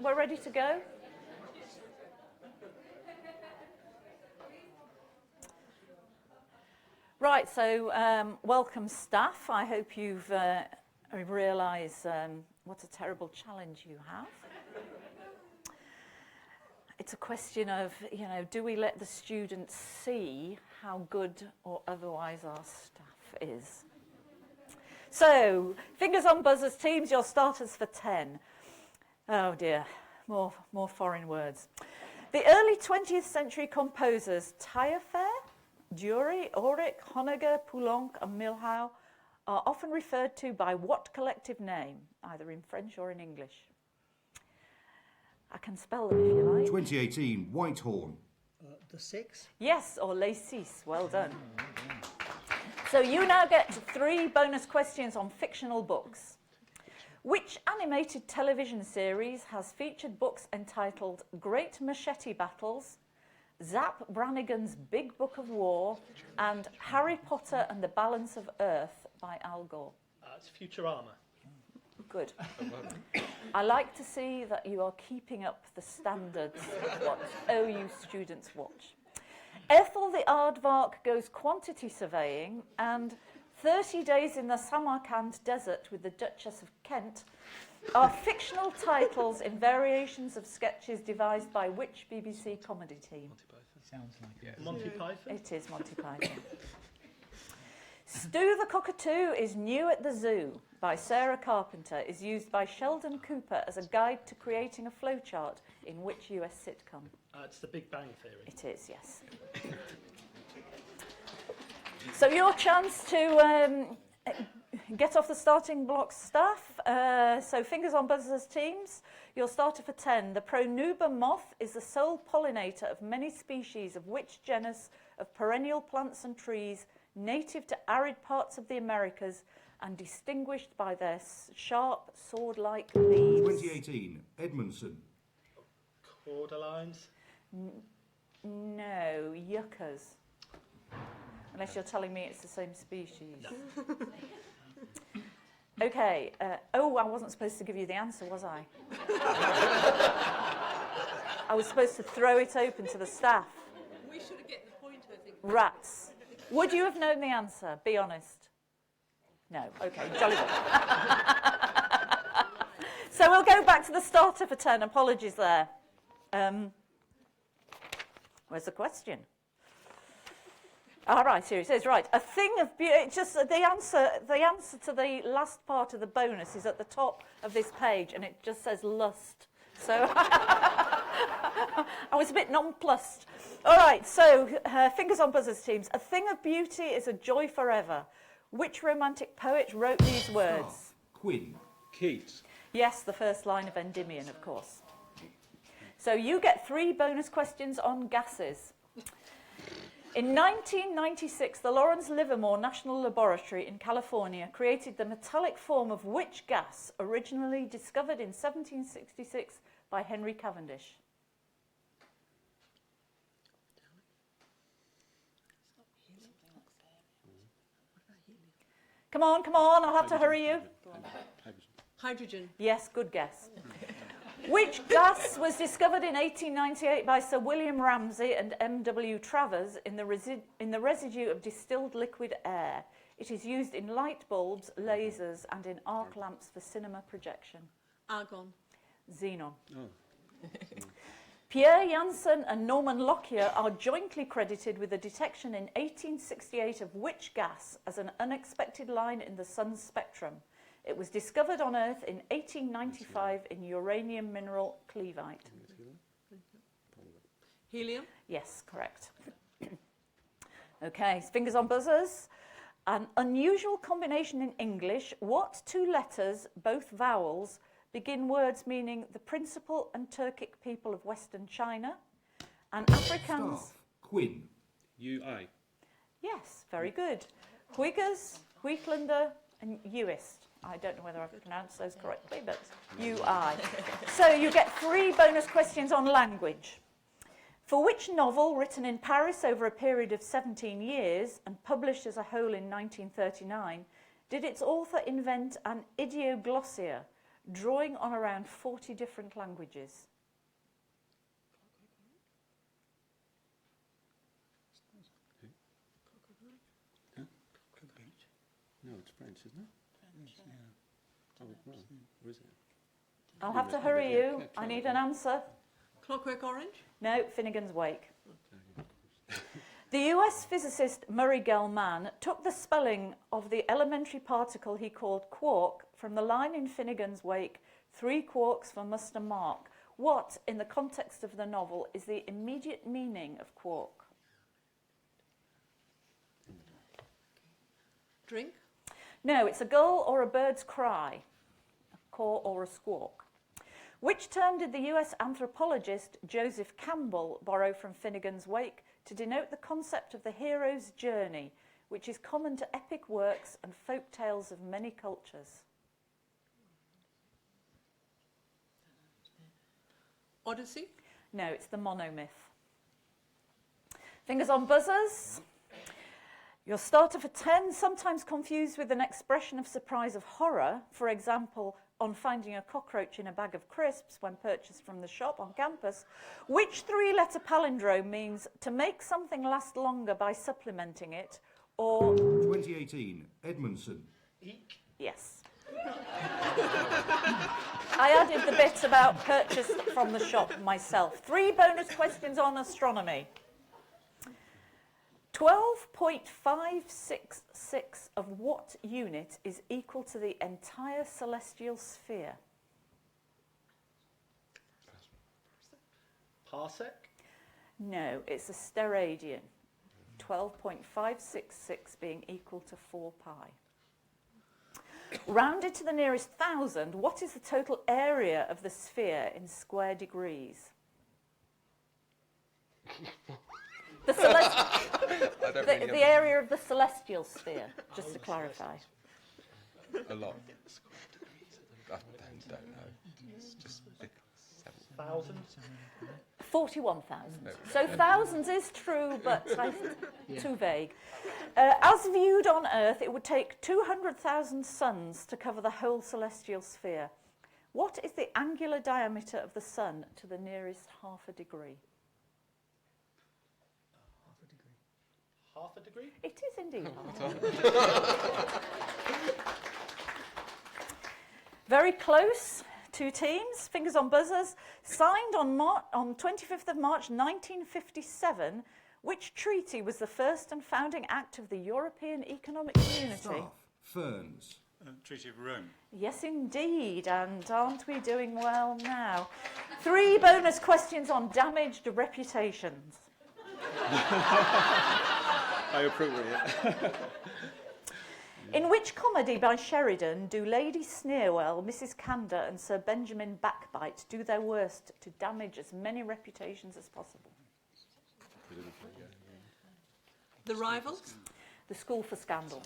Speaker 2: we're ready to go? Right, so welcome staff. I hope you've realised what a terrible challenge you have. It's a question of, do we let the students see how good or otherwise our staff is? So, fingers on buzzers, teams, your starters for 10. Oh dear, more foreign words. The early 20th century composers Taillefer, Dury, Auric, Honegger, Poulenc and Milhaud are often referred to by what collective name, either in French or in English? I can spell them if you like.
Speaker 3: 2018, Whitehorn.
Speaker 7: The six.
Speaker 2: Yes, or les six, well done. So you now get 3 bonus questions on fictional books. Which animated television series has featured books entitled Great Machete Battles, Zap Brannigan's Big Book of War, and Harry Potter and the Balance of Earth by Al Gore?
Speaker 4: It's Futurama.
Speaker 2: Good. I like to see that you are keeping up the standards of what OU students watch. Ethel the Aardvark goes quantity surveying, and 30 Days in the Samarkand Desert with the Duchess of Kent are fictional titles in variations of sketches devised by which BBC comedy team?
Speaker 9: Sounds like it.
Speaker 4: Monty Python.
Speaker 2: It is Monty Python. Stu the Cockatoo is New at the Zoo by Sarah Carpenter is used by Sheldon Cooper as a guide to creating a flowchart in which US sitcom?
Speaker 4: It's The Big Bang Theory.
Speaker 2: It is, yes. So your chance to get off the starting blocks, staff. So fingers on buzzers, teams. Your starter for 10. The Pronuba moth is the sole pollinator of many species of which genus of perennial plants and trees native to arid parts of the Americas and distinguished by their sharp sword-like leaves?
Speaker 3: 2018, Edmondson.
Speaker 4: Cordyline.
Speaker 2: No, yuccas. Unless you're telling me it's the same species.
Speaker 4: No.
Speaker 2: Okay. I wasn't supposed to give you the answer, was I? I was supposed to throw it open to the staff.
Speaker 6: We should have get the point, I think.
Speaker 2: Rats. Would you have known the answer? Be honest. No. Okay. Jolly good. So we'll go back to the starter for 10. Apologies there. Where's the question? All right, here it is. Right, a thing of beauty. Just the answer to the last part of the bonus is at the top of this page, and it just says lust. So I was a bit nonplussed. All right, so fingers on buzzers, teams. A thing of beauty is a joy forever. Which romantic poet wrote these words?
Speaker 3: Quinn.
Speaker 5: Keats.
Speaker 2: Yes, the first line of Endymion, of course. So you get 3 bonus questions on gases. In 1996, the Lawrence Livermore National Laboratory in California created the metallic form of which gas originally discovered in 1766 by Henry Cavendish? Come on, I'll have to hurry you.
Speaker 6: Hydrogen.
Speaker 2: Yes, good guess. Which gas was discovered in 1898 by Sir William Ramsay and M.W. Travers in the residue of distilled liquid air? It is used in light bulbs, lasers, and in arc lamps for cinema projection.
Speaker 6: Argon.
Speaker 2: Xenon.
Speaker 5: Oh.
Speaker 2: Pierre Janssen and Norman Lockyer are jointly credited with the detection in 1868 of which gas as an unexpected line in the sun's spectrum? It was discovered on Earth in 1895 in uranium mineral cleveite.
Speaker 6: Helium.
Speaker 2: Yes, correct. Okay, fingers on buzzers. An unusual combination in English. What 2 letters, both vowels, begin words meaning the principal and Turkic people of Western China and Afrikaans?
Speaker 3: Staff. Quinn.
Speaker 5: UI.
Speaker 2: Yes, very good. Huygens, Wheatlander and Uist. I don't know whether I've pronounced those correctly, but UI. So you get 3 bonus questions on language. For which novel, written in Paris over a period of 17 years and published as a whole in 1939, did its author invent an idioglossia, drawing on around 40 different languages?
Speaker 5: No, it's French, isn't it? French, yeah. Oh, well, or is it?
Speaker 2: I'll have to hurry you. I need an answer.
Speaker 6: Clockwork Orange?
Speaker 2: No, Finnegan's Wake. The US physicist Murray Gell-Mann took the spelling of the elementary particle he called quark from the line in Finnegan's Wake, 3 quarks for Mr. Mark. What, in the context of the novel, is the immediate meaning of quark?
Speaker 6: Drink?
Speaker 2: No, it's a gull or a bird's cry, a caw or a squawk. Which term did the US anthropologist Joseph Campbell borrow from Finnegan's Wake to denote the concept of the hero's journey, which is common to epic works and folk tales of many cultures?
Speaker 6: Odyssey?
Speaker 2: No, it's the monomyth. Fingers on buzzers. Your starter for 10, sometimes confused with an expression of surprise of horror, for example, on finding a cockroach in a bag of crisps when purchased from the shop on campus. Which 3-letter palindrome means to make something last longer by supplementing it, or...
Speaker 3: 2018, Edmondson.
Speaker 4: Eek.
Speaker 2: Yes. I added the bit about purchased from the shop myself. 3 bonus questions on astronomy. 12.566 of what unit is equal to the entire celestial sphere?
Speaker 4: Parsec?
Speaker 2: No, it's a steradian. 12.566 being equal to 4 pi. Rounded to the nearest 1,000, what is the total area of the sphere in square degrees? The area of the celestial sphere, just to clarify.
Speaker 5: A lot. I don't know. It's just
Speaker 4: 1,000?
Speaker 2: 41,000. So thousands is true, but too vague. As viewed on Earth, it would take 200,000 suns to cover the whole celestial sphere. What is the angular diameter of the sun to the nearest half a degree?
Speaker 4: Half a degree?
Speaker 2: It is indeed. Very close. 2 teams, fingers on buzzers. Signed on 25th of March 1957, which treaty was the first and founding act of the European Economic Community?
Speaker 3: Staff, Ferns.
Speaker 5: Treaty of Rome.
Speaker 2: Yes, indeed. And aren't we doing well now? 3 bonus questions on damaged reputations.
Speaker 5: I approve of it.
Speaker 2: In which comedy by Sheridan do Lady Sneerwell, Mrs. Candour and Sir Benjamin Backbite do their worst to damage as many reputations as possible?
Speaker 6: The Rivals?
Speaker 2: The School for Scandal.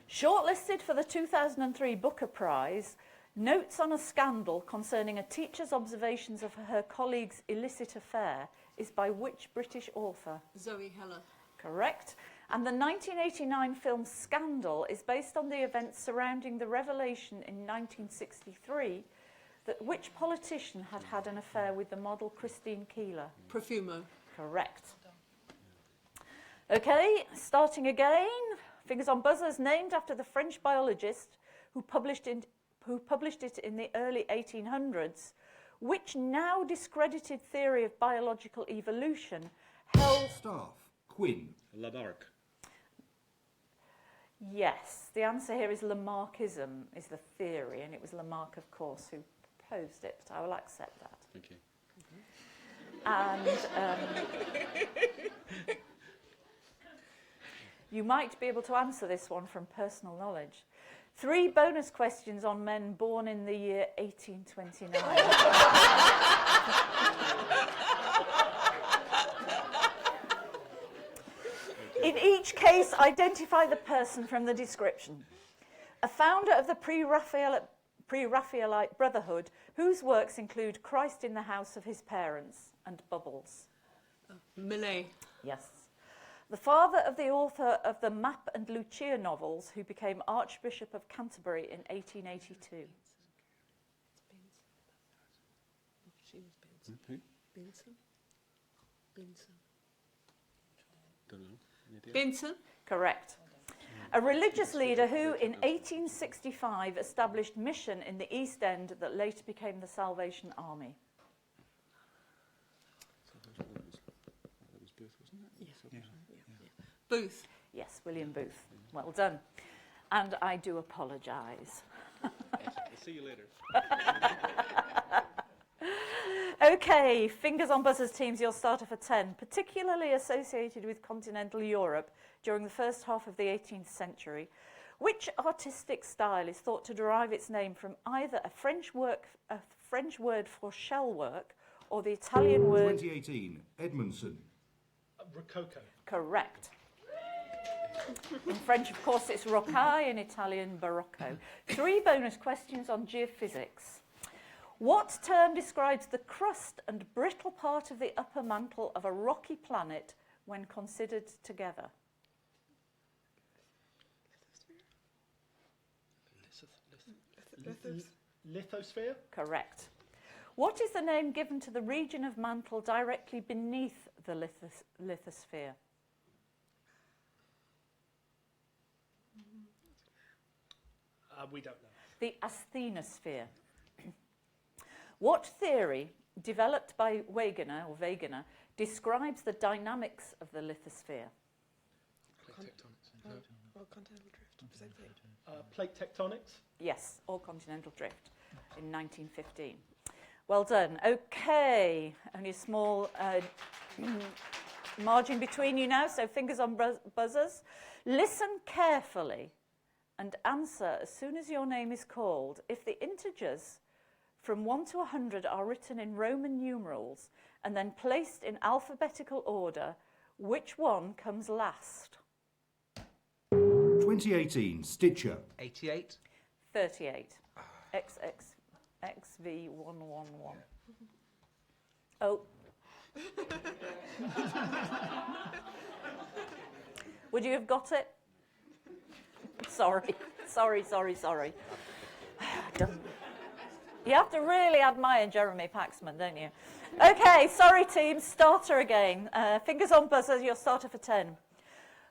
Speaker 2: Shortlisted for the 2003 Booker Prize, Notes on a Scandal concerning a teacher's observations of her colleague's illicit affair is by which British author?
Speaker 6: Zoe Heller.
Speaker 2: Correct. And the 1989 film Scandal is based on the events surrounding the revelation in 1963 that which politician had had an affair with the model Christine Keeler?
Speaker 6: Profumo.
Speaker 2: Correct. Okay, starting again. Fingers on buzzers. Named after the French biologist who published it in the early 1800s, which now discredited theory of biological evolution held...
Speaker 3: Staff, Quinn.
Speaker 5: Lamarck.
Speaker 2: Yes, the answer here is Lamarckism is the theory, and it was Lamarck, of course, who proposed it, but I will accept that.
Speaker 5: Thank you.
Speaker 2: And you might be able to answer this one from personal knowledge. 3 bonus questions on men born in the year 1829. In each case, identify the person from the description. A founder of the pre-Raphaelite Brotherhood, whose works include Christ in the House of His Parents and Bubbles.
Speaker 6: Millet.
Speaker 2: Yes. The father of the author of the Map and Lucia novels, who became Archbishop of Canterbury in 1882.
Speaker 5: Who?
Speaker 6: Benson. Benson.
Speaker 5: Don't know. Any idea?
Speaker 6: Benson.
Speaker 2: Correct. A religious leader who, in 1865, established mission in the East End that later became the Salvation Army.
Speaker 5: That was Booth, wasn't it?
Speaker 6: Yeah. Booth.
Speaker 2: Yes, William Booth. Well done. And I do apologise.
Speaker 5: I'll see you later.
Speaker 2: Okay, fingers on buzzers teams, your starter for 10. Particularly associated with continental Europe during the first half of the 18th century, which artistic style is thought to derive its name from either a French word for shell work or the Italian word...
Speaker 3: 2018, Edmondson.
Speaker 4: Rococo.
Speaker 2: Correct. In French, of course, it's rocaille, in Italian, barocco. 3 bonus questions on geophysics. What term describes the crust and brittle part of the upper mantle of a rocky planet when considered together?
Speaker 4: Lithosphere.
Speaker 2: Correct. What is the name given to the region of mantle directly beneath the lithosphere?
Speaker 4: We don't know.
Speaker 2: The asthenosphere. What theory, developed by Wegener, describes the dynamics of the lithosphere?
Speaker 5: Plate tectonics. No.
Speaker 6: Or continental drift. Same thing.
Speaker 4: Plate tectonics.
Speaker 2: Yes, or continental drift in 1915. Well done. Okay, only a small margin between you now, so fingers on buzzers. Listen carefully and answer as soon as your name is called. If the integers from 1 to 100 are written in Roman numerals and then placed in alphabetical order, which one comes last?
Speaker 3: 2018, Stitcher.
Speaker 5: 88.
Speaker 2: 38. XV111. Oh. Would you have got it? Sorry. You have to really admire Jeremy Paxman, don't you? Okay, sorry team, starter again. Fingers on buzzers, your starter for 10.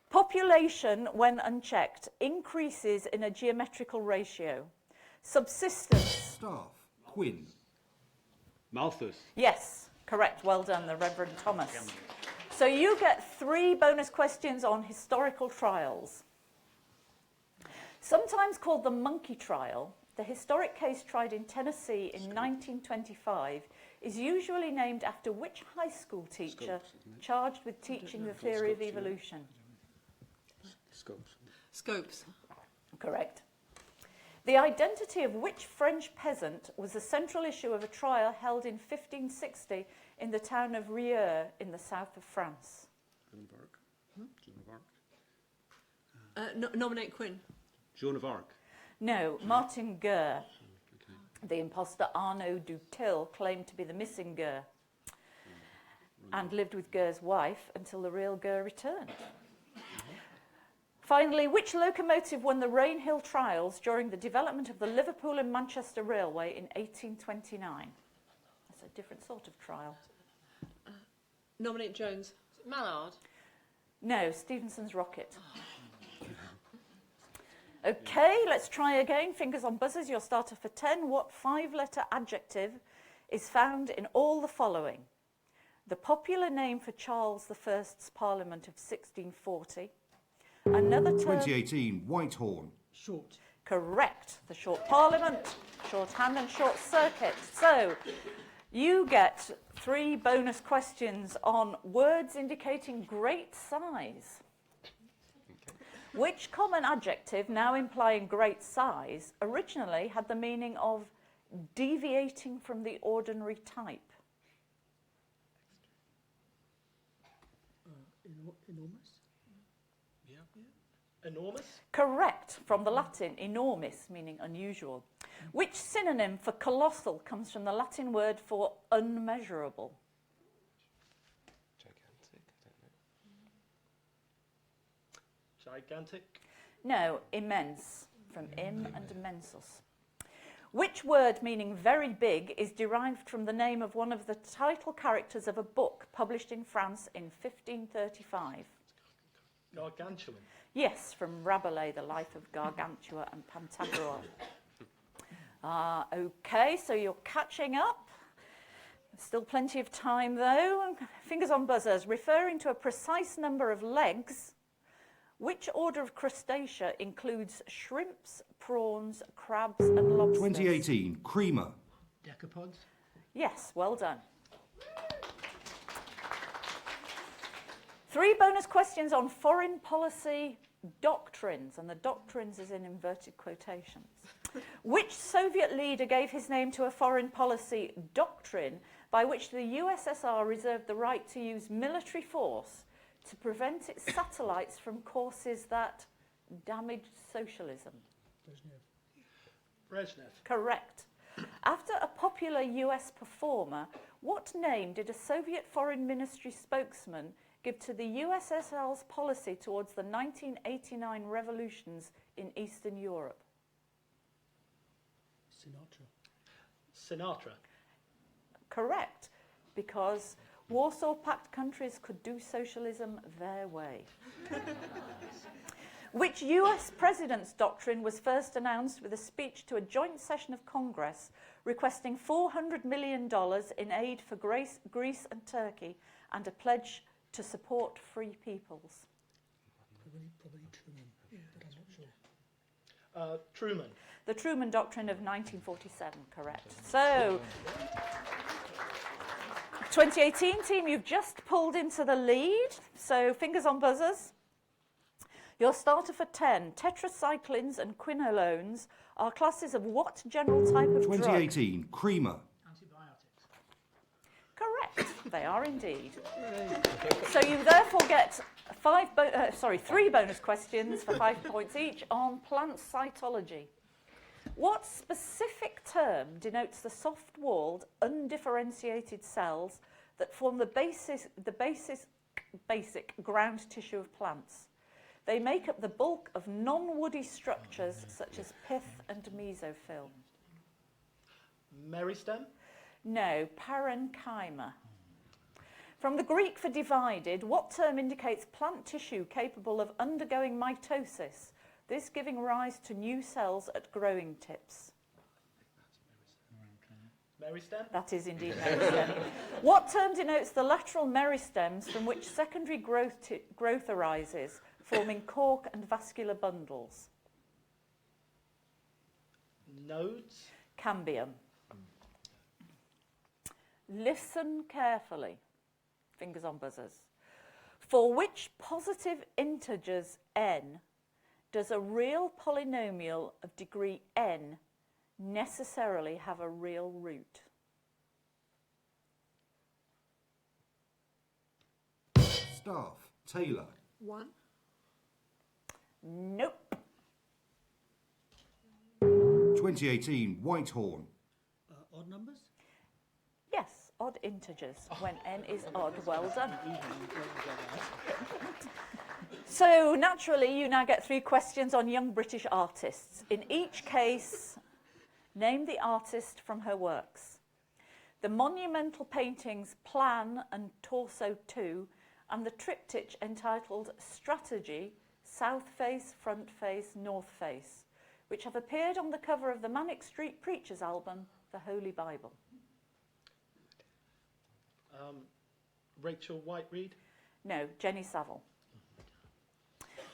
Speaker 2: Population, when unchecked, increases in a geometrical ratio. Subsistence.
Speaker 3: Staff, Quinn.
Speaker 5: Malthus.
Speaker 2: Yes, correct. Well done, the Reverend Thomas. So you get 3 bonus questions on historical trials. Sometimes called the monkey trial, the historic case tried in Tennessee in 1925 is usually named after which high school teacher charged with teaching the theory of evolution?
Speaker 6: Scopes.
Speaker 2: Correct. The identity of which French peasant was the central issue of a trial held in 1560 in the town of Rieux in the south of France?
Speaker 6: Nominate Quinn.
Speaker 5: Joan of Arc.
Speaker 2: No, Martin Guerre. The imposter Arnaud Dutil claimed to be the missing Guerre and lived with Guerre's wife until the real Guerre returned. Finally, which locomotive won the Rainhill trials during the development of the Liverpool and Manchester Railway in 1829? That's a different sort of trial.
Speaker 6: Nominate Jones. Mallard.
Speaker 2: No, Stephenson's rocket. Okay, let's try again. Fingers on buzzers, your starter for 10. What 5-letter adjective is found in all the following? The popular name for Charles I's Parliament of 1640. Another term...
Speaker 3: 2018, Whitehorn.
Speaker 7: Short.
Speaker 2: Correct. The short Parliament, shorthand and short circuit. So you get 3 bonus questions on words indicating great size. Which common adjective, now implying great size, originally had the meaning of deviating from the ordinary type?
Speaker 7: Enormous.
Speaker 4: Enormous.
Speaker 2: Correct, from the Latin enormis, meaning unusual. Which synonym for colossal comes from the Latin word for unmeasurable?
Speaker 4: Gigantic.
Speaker 2: No, immense, from im and mensus. Which word meaning very big is derived from the name of one of the title characters of a book published in France in 1535?
Speaker 4: Gargantuan.
Speaker 2: Yes, from Rabelais, The Life of Gargantua and Pantagruel. Okay, so you're catching up. Still plenty of time though. Fingers on buzzers. Referring to a precise number of legs, which order of crustacea includes shrimps, prawns, crabs and lobsters?
Speaker 3: 2018, creamer.
Speaker 7: Decapods.
Speaker 2: Yes, well done. 3 bonus questions on foreign policy doctrines, and the doctrines is in inverted quotations. Which Soviet leader gave his name to a foreign policy doctrine by which the USSR reserved the right to use military force to prevent its satellites from courses that damaged socialism?
Speaker 4: Brezhnev.
Speaker 2: Correct. After a popular US performer, what name did a Soviet Foreign Ministry spokesman give to the USSR's policy towards the 1989 revolutions in Eastern Europe?
Speaker 4: Sinatra.
Speaker 2: Correct, because Warsaw Pact countries could do socialism their way. Which US president's doctrine was first announced with a speech to a joint session of Congress requesting $400 million in aid for Greece and Turkey and a pledge to support free peoples?
Speaker 7: Probably Truman, but I'm not sure.
Speaker 4: Truman.
Speaker 2: The Truman Doctrine of 1947, correct. So, 2018 team, you've just pulled into the lead, so fingers on buzzers. Your starter for 10, tetracyclines and quinolones are classes of what general type of drug?
Speaker 3: 2018, creamer.
Speaker 7: Antibiotics.
Speaker 2: Correct, they are indeed. So you therefore get 3 bonus questions for 5 points each on plant cytology. What specific term denotes the soft-walled, undifferentiated cells that form the basic ground tissue of plants? They make up the bulk of non-woody structures such as pith and mesophyll.
Speaker 4: Meristem.
Speaker 2: No, parenchyma. From the Greek for divided, what term indicates plant tissue capable of undergoing mitosis, this giving rise to new cells at growing tips?
Speaker 4: Meristem.
Speaker 2: That is indeed meristem. What term denotes the lateral meristems from which secondary growth arises, forming cork and vascular bundles?
Speaker 4: Nodes.
Speaker 2: Cambium. Listen carefully. Fingers on buzzers. For which positive integers n does a real polynomial of degree n necessarily have a real root?
Speaker 3: Staff. Taylor.
Speaker 6: 1.
Speaker 2: Nope.
Speaker 3: 2018, Whitehorn.
Speaker 7: Odd numbers?
Speaker 2: Yes, odd integers when n is odd. Well done. So naturally, you now get 3 questions on young British artists. In each case, name the artist from her works. The monumental paintings Plan and Torso 2 and the triptych entitled Strategy, South Face, Front Face, North Face, which have appeared on the cover of the Manic Street Preachers album, The Holy Bible.
Speaker 4: Rachel Whiteread.
Speaker 2: No, Jenny Savile.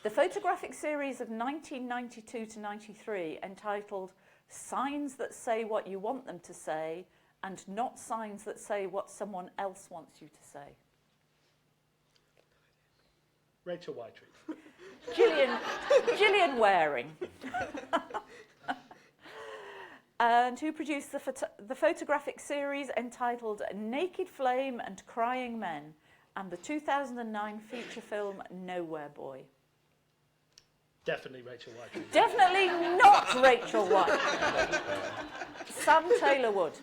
Speaker 2: The photographic series of 1992 to 93 entitled Signs That Say What You Want Them to Say and Not Signs That Say What Someone Else Wants You to Say.
Speaker 4: Rachel Whiteread.
Speaker 2: Gillian Waring. And who produced the photographic series entitled Naked Flame and Crying Men and the 2009 feature film Nowhere Boy?
Speaker 4: Definitely Rachel Whiteread.
Speaker 2: Definitely not Rachel White. Sam Taylor Wood.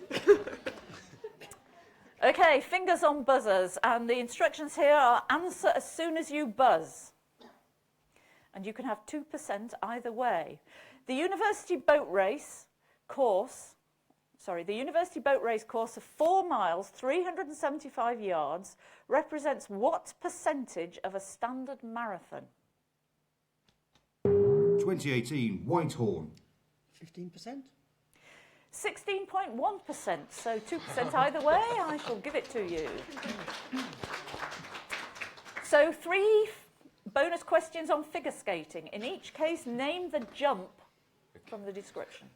Speaker 2: Okay, fingers on buzzers, and the instructions here are answer as soon as you buzz. And you can have 2% either way. The university boat race boat race course of 4 miles, 375 yards, represents what percentage of a standard marathon?
Speaker 3: 2018 Whitehorn.
Speaker 7: 15%?
Speaker 2: 16.1%, so 2% either way. I shall give it to you. So 3 bonus questions on figure skating. In each case, name the jump from the description.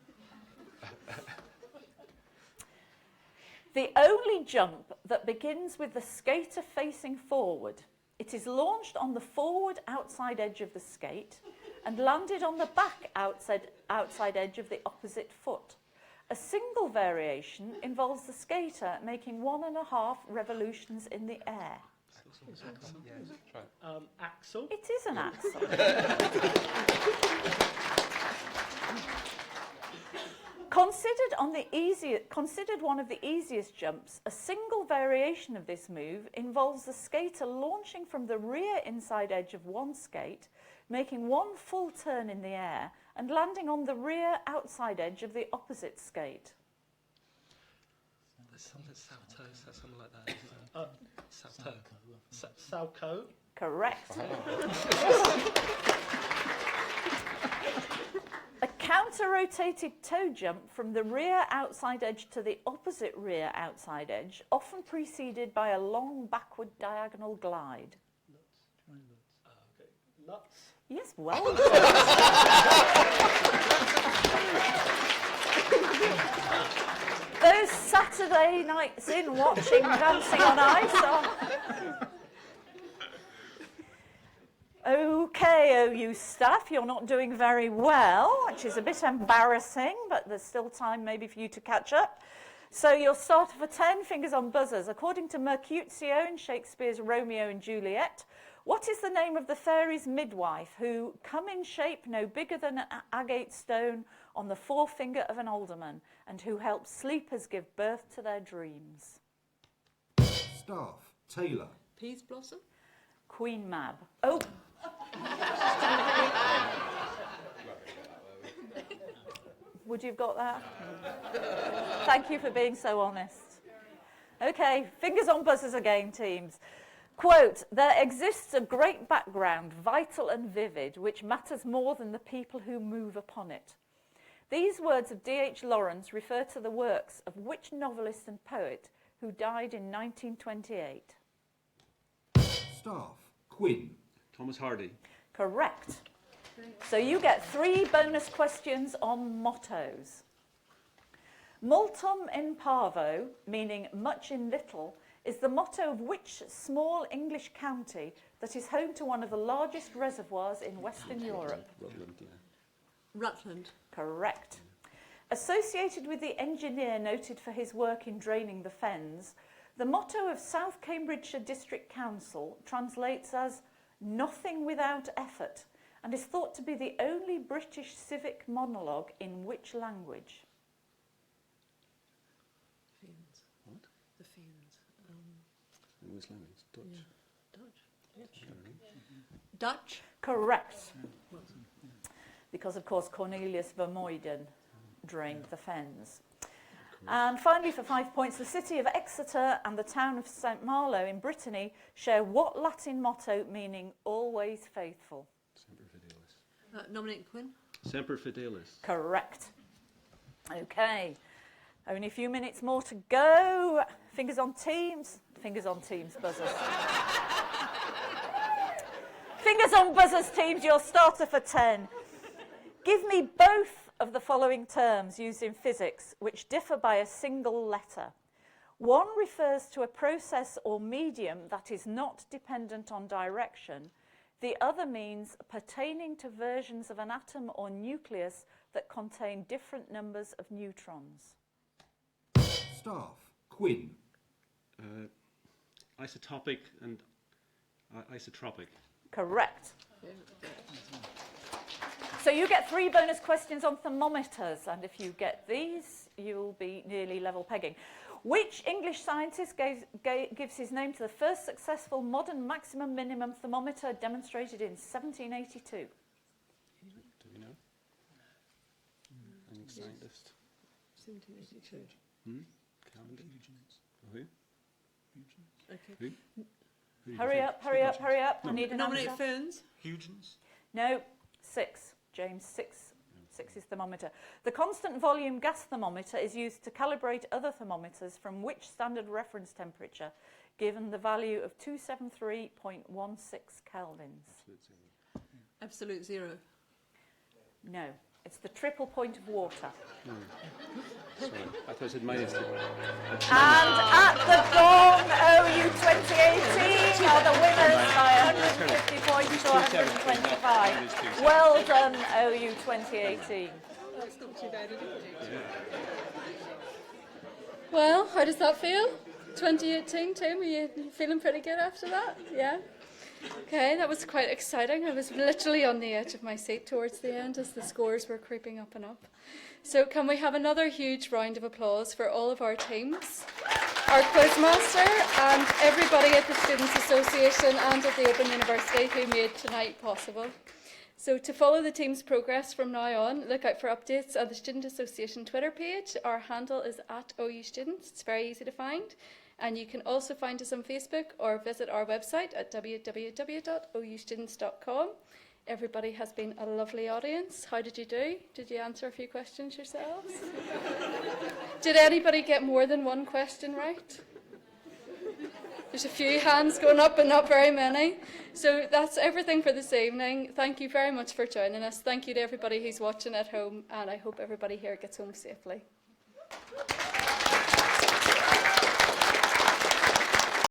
Speaker 2: The only jump that begins with the skater facing forward. It is launched on the forward outside edge of the skate and landed on the back outside edge of the opposite foot. A single variation involves the skater making 1.5 revolutions in the air.
Speaker 4: Axel.
Speaker 2: It is an axle. Considered one of the easiest jumps, a single variation of this move involves the skater launching from the rear inside edge of one skate, making 1 full turn in the air, and landing on the rear outside edge of the opposite skate.
Speaker 9: There's something like that.
Speaker 4: Salco.
Speaker 2: Correct. A counter-rotated toe jump from the rear outside edge to the opposite rear outside edge, often preceded by a long backward diagonal glide.
Speaker 4: Nuts.
Speaker 2: Yes, well done. Those Saturday nights in watching Dancing on Ice are... Okay, OU staff, you're not doing very well, which is a bit embarrassing, but there's still time maybe for you to catch up. So you'll start for 10 fingers on buzzers. According to Mercutio in Shakespeare's Romeo and Juliet, what is the name of the fairy's midwife who come in shape no bigger than an agate stone on the forefinger of an alderman and who helps sleepers give birth to their dreams?
Speaker 3: Staff. Taylor.
Speaker 6: Peas blossom.
Speaker 2: Queen Mab. Oh. Would you have got that? Thank you for being so honest. Okay, fingers on buzzers again, teams. Quote, there exists a great background, vital and vivid, which matters more than the people who move upon it. These words of D.H. Lawrence refer to the works of which novelist and poet who died in 1928?
Speaker 3: Staff. Quinn.
Speaker 5: Thomas Hardy.
Speaker 2: Correct. So you get 3 bonus questions on mottos. Multum in parvo, meaning much in little, is the motto of which small English county that is home to one of the largest reservoirs in Western Europe?
Speaker 5: Rutland, yeah.
Speaker 6: Rutland.
Speaker 2: Correct. Associated with the engineer noted for his work in draining the fens, the motto of South Cambridgeshire District Council translates as nothing without effort and is thought to be the only British civic monologue in which language?
Speaker 6: Fiends.
Speaker 5: What?
Speaker 6: The fiends.
Speaker 5: In which language? Dutch.
Speaker 6: Yeah. Dutch. Dutch.
Speaker 2: Correct. Because, of course, Cornelius Vermuyden drained the fens. And finally, for 5 points, the city of Exeter and the town of St Malo in Brittany share what Latin motto meaning always faithful?
Speaker 5: Semper Fidelis.
Speaker 6: Nominate Quinn.
Speaker 5: Semper Fidelis.
Speaker 2: Correct. Okay. Only a few minutes more to go. Fingers on teams. Fingers on teams, buzzers. Fingers on buzzers, teams. Your starter for 10. Give me both of the following terms used in physics which differ by a single letter. One refers to a process or medium that is not dependent on direction. The other means pertaining to versions of an atom or nucleus that contain different numbers of neutrons.
Speaker 3: Staff. Quinn.
Speaker 5: Isotopic and isotropic.
Speaker 2: Correct. So you get 3 bonus questions on thermometers, and if you get these, you'll be nearly level pegging. Which English scientist gives his name to the first successful modern maximum minimum thermometer demonstrated in 1782?
Speaker 5: Do you know? Any scientist?
Speaker 6: 1782.
Speaker 5: Calendar. Who?
Speaker 6: Okay.
Speaker 2: Hurry up, hurry up, hurry up. I need an
Speaker 6: Nominate
Speaker 2: answer.
Speaker 6: ferns.
Speaker 5: Huygens.
Speaker 2: No, 6. James, 6. 6 is thermometer. The constant volume gas thermometer is used to calibrate other thermometers from which standard reference temperature, given the value of 273.16 kelvins?
Speaker 6: Absolute zero.
Speaker 2: No, it's the triple point of water.
Speaker 5: Sorry, I thought it said -2.
Speaker 2: And at the gong, OU 2018 are the winners by 150 points to 125. Well done, OU 2018.
Speaker 6: That's not too bad, is it?
Speaker 1: Well, how does that feel? 2018, Tim, are you feeling pretty good after that? Yeah? Okay, that was quite exciting. I was literally on the edge of my seat towards the end as the scores were creeping up and up. So can we have another huge round of applause for all of our teams, our quizmaster and everybody at the Students' Association and at the Open University who made tonight possible. So to follow the team's progress from now on, look out for updates on the Student Association Twitter page. Our handle is @OUStudents. It's very easy to find. And you can also find us on Facebook or visit our website at www.oustudents.com. Everybody has been a lovely audience. How did you do? Did you answer a few questions yourselves? Did anybody get more than one question right? There's a few hands going up, but not very many. So that's everything for this evening. Thank you very much for joining us. Thank you to everybody who's watching at home, and I hope everybody here gets home safely.